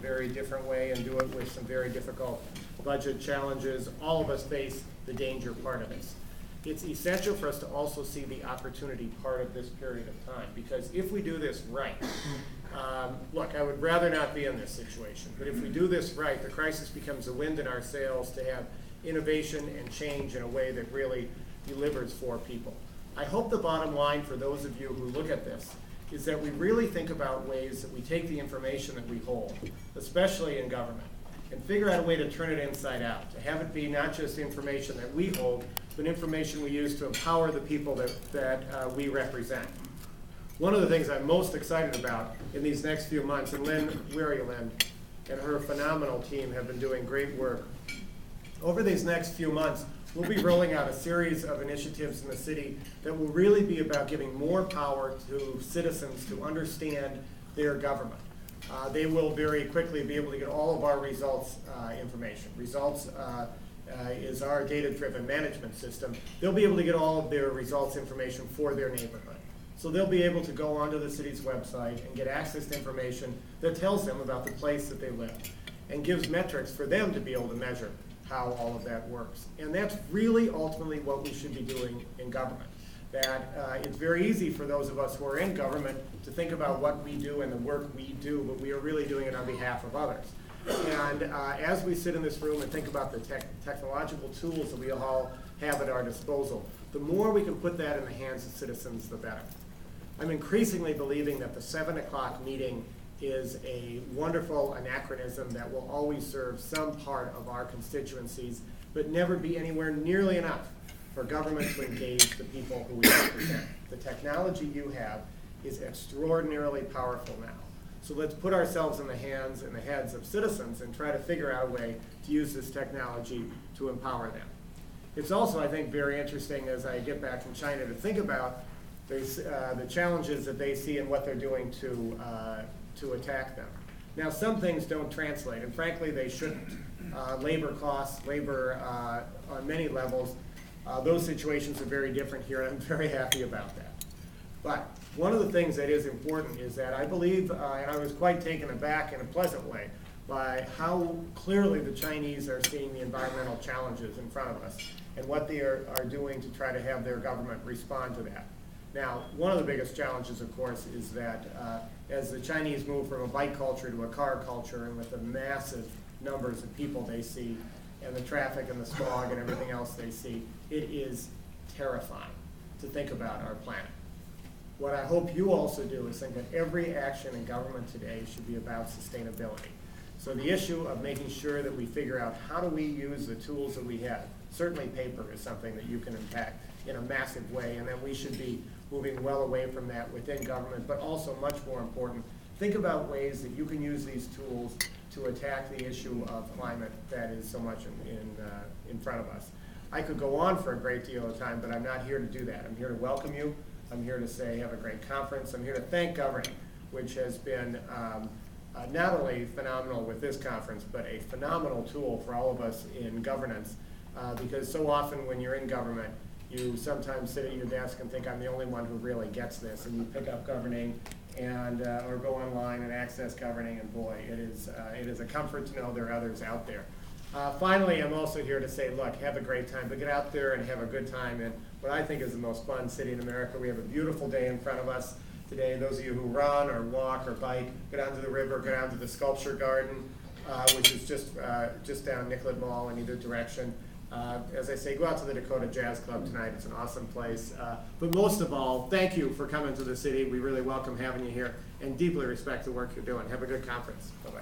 very different way and do it with some very difficult budget challenges. All of us face the danger part of this. It's essential for us to also see the opportunity part of this period of time, because if we do this right, look, I would rather not be in this situation, but if we do this right, the crisis becomes a wind in our sails to have innovation and change in a way that really delivers for people. I hope the bottom line for those of you who look at this is that we really think about ways that we take the information that we hold, especially in government, and figure out a way to turn it inside out, to have it be not just information that we hold, but information we use to empower the people that we represent. One of the things I'm most excited about in these next few months, and Lynn, where are you, Lynn, and her phenomenal team have been doing great work. Over these next few months, we'll be rolling out a series of initiatives in the city that will really be about giving more power to citizens to understand their government. They will very quickly be able to get all of our results information. Results is our data-driven management system. They'll be able to get all of their results information for their neighborhood. So they'll be able to go onto the city's website and get access to information that tells them about the place that they live and gives metrics for them to be able to measure how all of that works. And that's really ultimately what we should be doing in government. That it's very easy for those of us who are in government to think about what we do and the work we do, but we are really doing it on behalf of others. And as we sit in this room and think about the technological tools that we all have at our disposal, the more we can put that in the hands of citizens, the better. I'm increasingly believing that the 7 o'clock meeting is a wonderful anachronism that will always serve some part of our constituencies, but never be anywhere nearly enough for government to engage the people who we represent. The technology you have is extraordinarily powerful now. So let's put ourselves in the hands and the heads of citizens and try to figure out a way to use this technology to empower them. It's also, I think, very interesting as I get back from China to think about the challenges that they see and what they're doing to attack them. Now, some things don't translate, and frankly, they shouldn't. Labor costs, labor on many levels, those situations are very different here, and I'm very happy about that. But one of the things that is important is that I believe, and I was quite taken aback in a pleasant way, by how clearly the Chinese are seeing the environmental challenges in front of us and what they are doing to try to have their government respond to that. Now, one of the biggest challenges, of course, is that as the Chinese move from a bike culture to a car culture, and with the massive numbers of people they see, and the traffic and the smog and everything else they see, it is terrifying to think about our planet. What I hope you also do is think that every action in government today should be about sustainability. So the issue of making sure that we figure out how do we use the tools that we have. Certainly paper is something that you can impact in a massive way, and then we should be moving well away from that within government, but also much more important, think about ways that you can use these tools to attack the issue of climate that is so much in front of us. I could go on for a great deal of time, but I'm not here to do that. I'm here to welcome you. I'm here to say have a great conference. I'm here to thank governing, which has been not only phenomenal with this conference, but a phenomenal tool for all of us in governance, because so often when you're in government, you sometimes sit at your desk and think I'm the only one who really gets this, and you pick up governing and or go online and access governing, and boy, it is a comfort to know there are others out there. Finally, I'm also here to say, look, have a great time, but get out there and have a good time in what I think is the most fun city in America. We have a beautiful day in front of us today. Those of you who run or walk or bike, go down to the river, go down to the sculpture garden, which is just down Nicollet Mall in either direction. As I say, go out to the Dakota Jazz Club tonight. It's an awesome place. But most of all, thank you for coming to the city. We really welcome having you here and deeply respect the work you're doing. Have a good conference. Bye-bye.